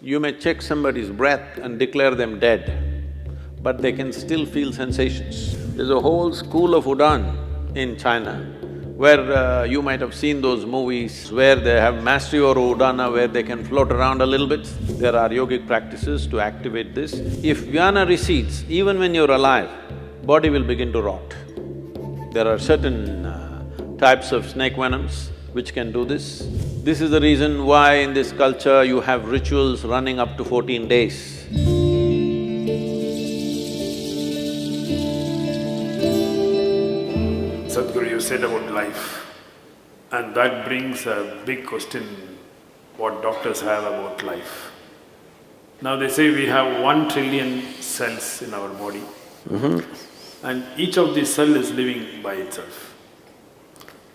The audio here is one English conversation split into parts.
You may check somebody's breath and declare them dead, but they can still feel sensations. There's a whole school of Udaan in China, where you might have seen those movies where they have mastery over Udana, where they can float around a little bit. There are yogic practices to activate this. If jnana recedes, even when you're alive, body will begin to rot. There are certain types of snake venoms which can do this. This is the reason why in this culture you have rituals running up to 14 days. Sadhguru, you said about life, and that brings a big question what doctors have about life. Now they say we have 1 trillion cells in our body, and each of these cells is living by itself.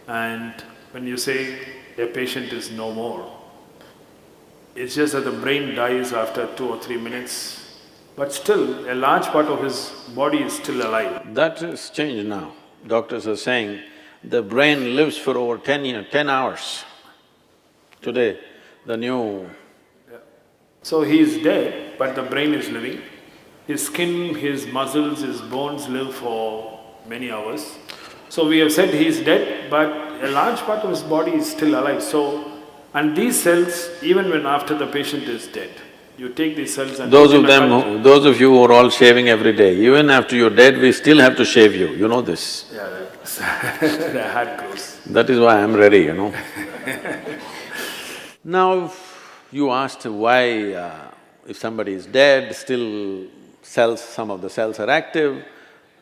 And when you say a patient is no more, it's just that the brain dies after 2 or 3 minutes, but still a large part of his body is still alive. That has changed now. Doctors are saying the brain lives for over 10 hours. Today, the new… So he is dead, but the brain is living. His skin, his muscles, his bones live for many hours. So we have said he is dead, but a large part of his body is still alive. So, and these cells, even when after the patient is dead, you take these cells and… Those of you who are all shaving every day, even after you're dead, we still have to shave you, you know this. Yeah, the hair grows. That is why I'm ready, you know. Now, you asked why if somebody is dead, still some of the cells are active.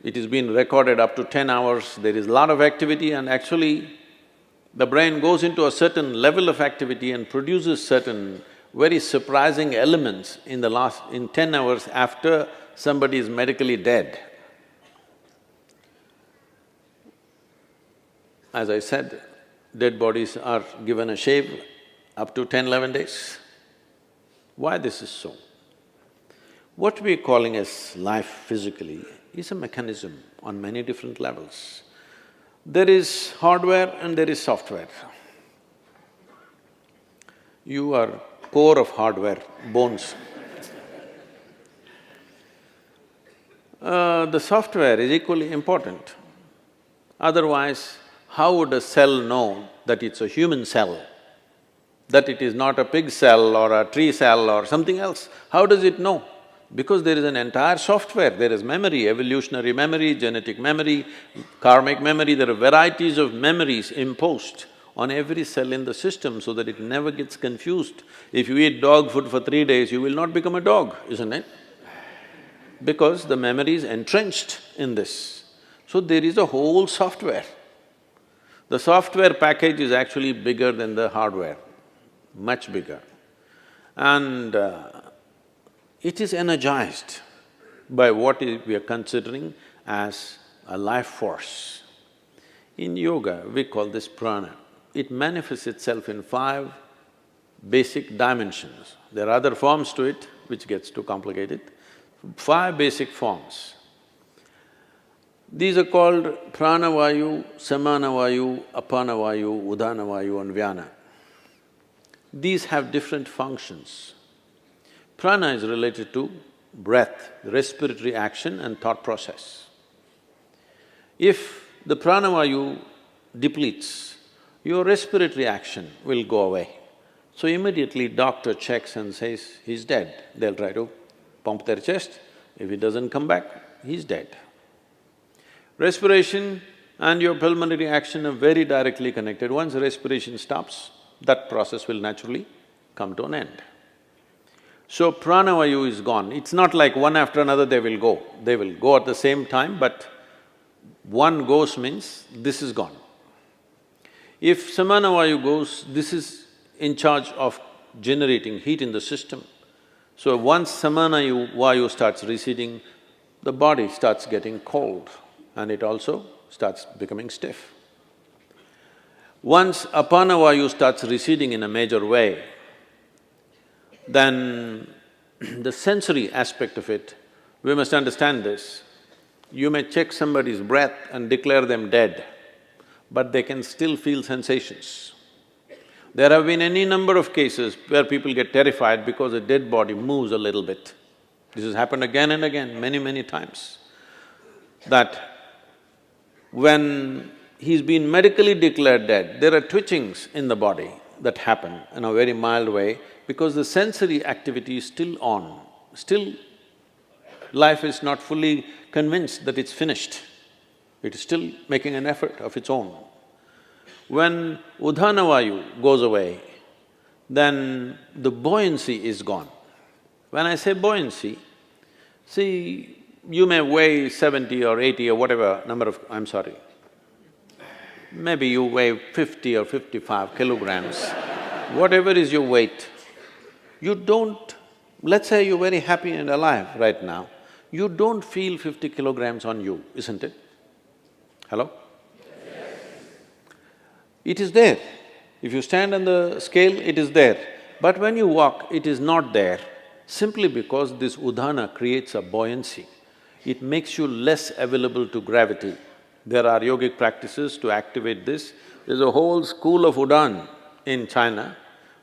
It has been recorded up to 10 hours, there is a lot of activity, and actually the brain goes into a certain level of activity and produces certain very surprising elements in 10 hours after somebody is medically dead. As I said, dead bodies are given a shave up to 10, 11 days. Why this is so? What we're calling as life physically is a mechanism on many different levels. There is hardware and there is software. You are core of hardware, bones. The software is equally important. Otherwise, how would a cell know that it's a human cell? That it is not a pig cell or a tree cell or something else? How does it know? Because there is an entire software, there is memory, evolutionary memory, genetic memory, karmic memory, there are varieties of memories imposed on every cell in the system so that it never gets confused. If you eat dog food for 3 days, you will not become a dog, isn't it? Because the memory is entrenched in this. So there is a whole software. The software package is actually bigger than the hardware, much bigger. And it is energized by what we are considering as a life force. In yoga, we call this prana. It manifests itself in 5 basic dimensions. There are other forms to it, which gets too complicated. 5 basic forms. These are called pranavayu, samanavayu, apanavayu, udanavayu and vyana. These have different functions. Prana is related to breath, respiratory action and thought process. If the pranavayu depletes, your respiratory action will go away. So immediately doctor checks and says, he's dead. They'll try to pump their chest. If it doesn't come back, he's dead. Respiration and your pulmonary action are very directly connected. Once respiration stops, that process will naturally come to an end. So pranavayu is gone. It's not like one after another they will go. They will go at the same time, but one goes means this is gone. If samanavayu goes, this is in charge of generating heat in the system. So once samanavayu starts receding, the body starts getting cold and it also starts becoming stiff. Once apanavayu starts receding in a major way, then the sensory aspect of it, we must understand this. You may check somebody's breath and declare them dead, but they can still feel sensations. There have been any number of cases where people get terrified because a dead body moves a little bit. This has happened again and again, many times. That when he's been medically declared dead, there are twitchings in the body that happen in a very mild way because the sensory activity is still on. Still, life is not fully convinced that it's finished. It is still making an effort of its own. When Udhana Vayu goes away, then the buoyancy is gone. When I say buoyancy, see, you may weigh 70 or 80 or whatever number of… I'm sorry, maybe you weigh 50 or 55 kilograms, whatever is your weight, you don't… Let's say you're very happy and alive right now, you don't feel 50 kilograms on you, isn't it? Hello? Yes. It is there. If you stand on the scale, it is there. But when you walk, it is not there, simply because this udhana creates a buoyancy. It makes you less available to gravity. There are yogic practices to activate this. There's a whole school of Udan in China,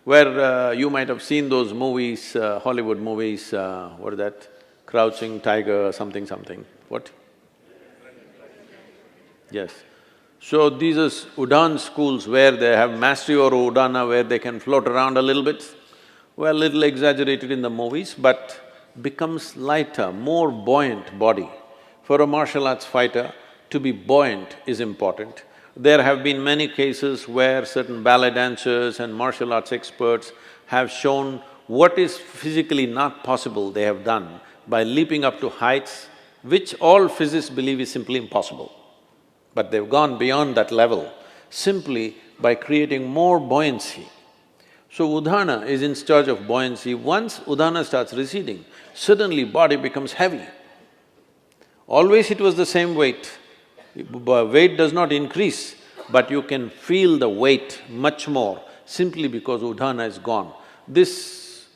where you might have seen those movies, Hollywood movies, what is that? Crouching Tiger, something. What? Yes. So these are Udan schools where they have mastery over Udana, where they can float around a little bit. Well, little exaggerated in the movies, but becomes lighter, more buoyant body. For a martial arts fighter, to be buoyant is important. There have been many cases where certain ballet dancers and martial arts experts have shown what is physically not possible they have done by leaping up to heights which all physicists believe is simply impossible. But they've gone beyond that level simply by creating more buoyancy. So Udhana is in charge of buoyancy. Once Udhana starts receding, suddenly body becomes heavy. Always it was the same weight. Weight does not increase, but you can feel the weight much more simply because Udhana is gone. This,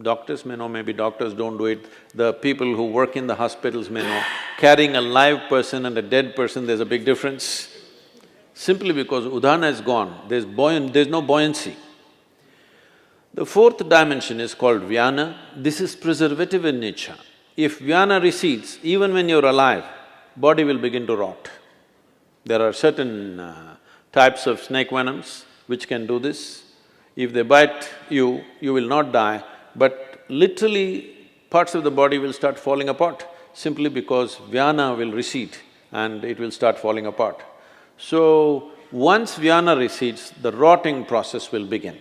doctors may know, maybe doctors don't do it, the people who work in the hospitals may know, carrying a live person and a dead person, there's a big difference. Simply because Udhana is gone, there's no buoyancy. The fourth dimension is called Vyana. This is preservative in nature. If Vyana recedes, even when you're alive, body will begin to rot. There are certain types of snake venoms which can do this. If they bite you, you will not die, but literally parts of the body will start falling apart simply because Vyana will recede and it will start falling apart. So, once Vyana recedes, the rotting process will begin.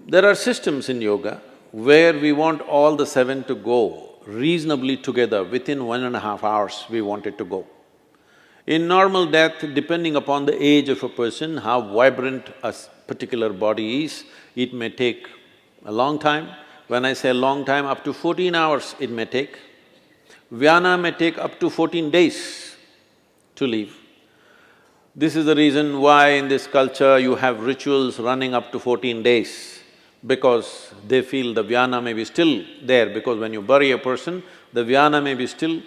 There are systems in yoga where we want all the seven to go reasonably together, within 1.5 hours we want it to go. In normal death, depending upon the age of a person, how vibrant a particular body is, it may take a long time. When I say long time, up to 14 hours it may take. Vyana may take up to 14 days to leave. This is the reason why in this culture you have rituals running up to 14 days, because they feel the Vyana may be still there, because when you bury a person, the Vyana may be still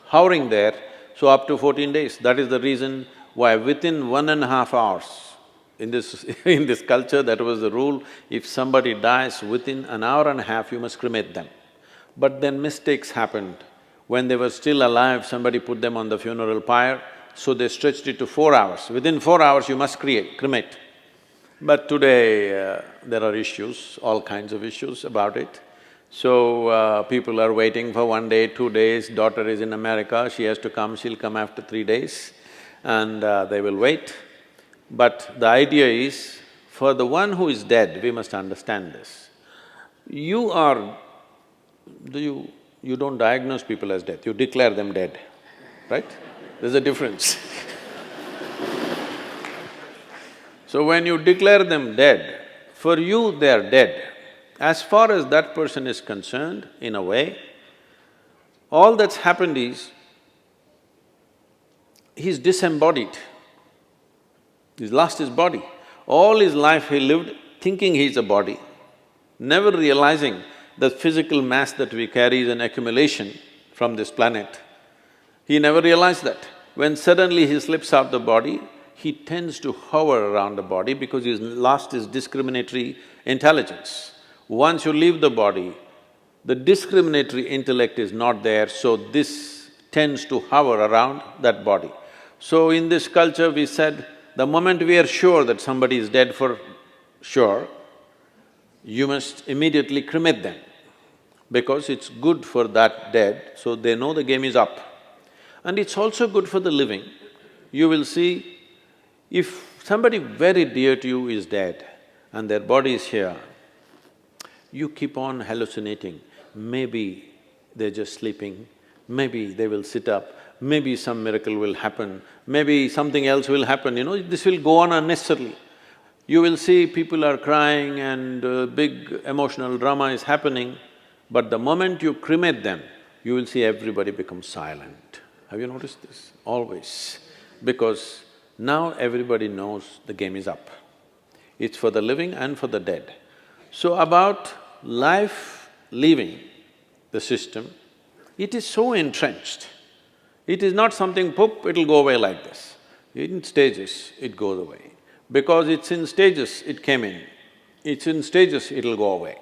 hovering there, so up to 14 days. That is the reason why within 1.5 hours, in this culture, that was the rule, if somebody dies within an hour and a half, you must cremate them. But then mistakes happened. When they were still alive, somebody put them on the funeral pyre, so they stretched it to 4 hours. Within 4 hours, you must cremate. But today, there are issues, all kinds of issues about it. So, people are waiting for 1 day, 2 days, daughter is in America, she has to come, she'll come after 3 days, and they will wait. But the idea is, for the one who is dead, we must understand this. You don't diagnose people as dead, you declare them dead, right? There's a difference. So when you declare them dead, for you they are dead. As far as that person is concerned, in a way, all that's happened is, he's disembodied. He's lost his body. All his life he lived thinking he's a body, never realizing the physical mass that we carry is an accumulation from this planet. He never realized that. When suddenly he slips out the body, he tends to hover around the body because he's lost his discriminatory intelligence. Once you leave the body, the discriminatory intellect is not there, so this tends to hover around that body. So in this culture we said, the moment we are sure that somebody is dead for sure, you must immediately cremate them, because it's good for that dead, so they know the game is up. And it's also good for the living. You will see, if somebody very dear to you is dead and their body is here, you keep on hallucinating, maybe they're just sleeping, maybe they will sit up, maybe some miracle will happen, maybe something else will happen, this will go on unnecessarily. You will see people are crying and big emotional drama is happening, but the moment you cremate them, you will see everybody become silent. Have you noticed this? Always. Because now everybody knows the game is up. It's for the living and for the dead. So about life leaving the system, it is so entrenched. It is not something, poop, it'll go away like this. In stages, it goes away. Because it's in stages, it came in. It's in stages, it'll go away.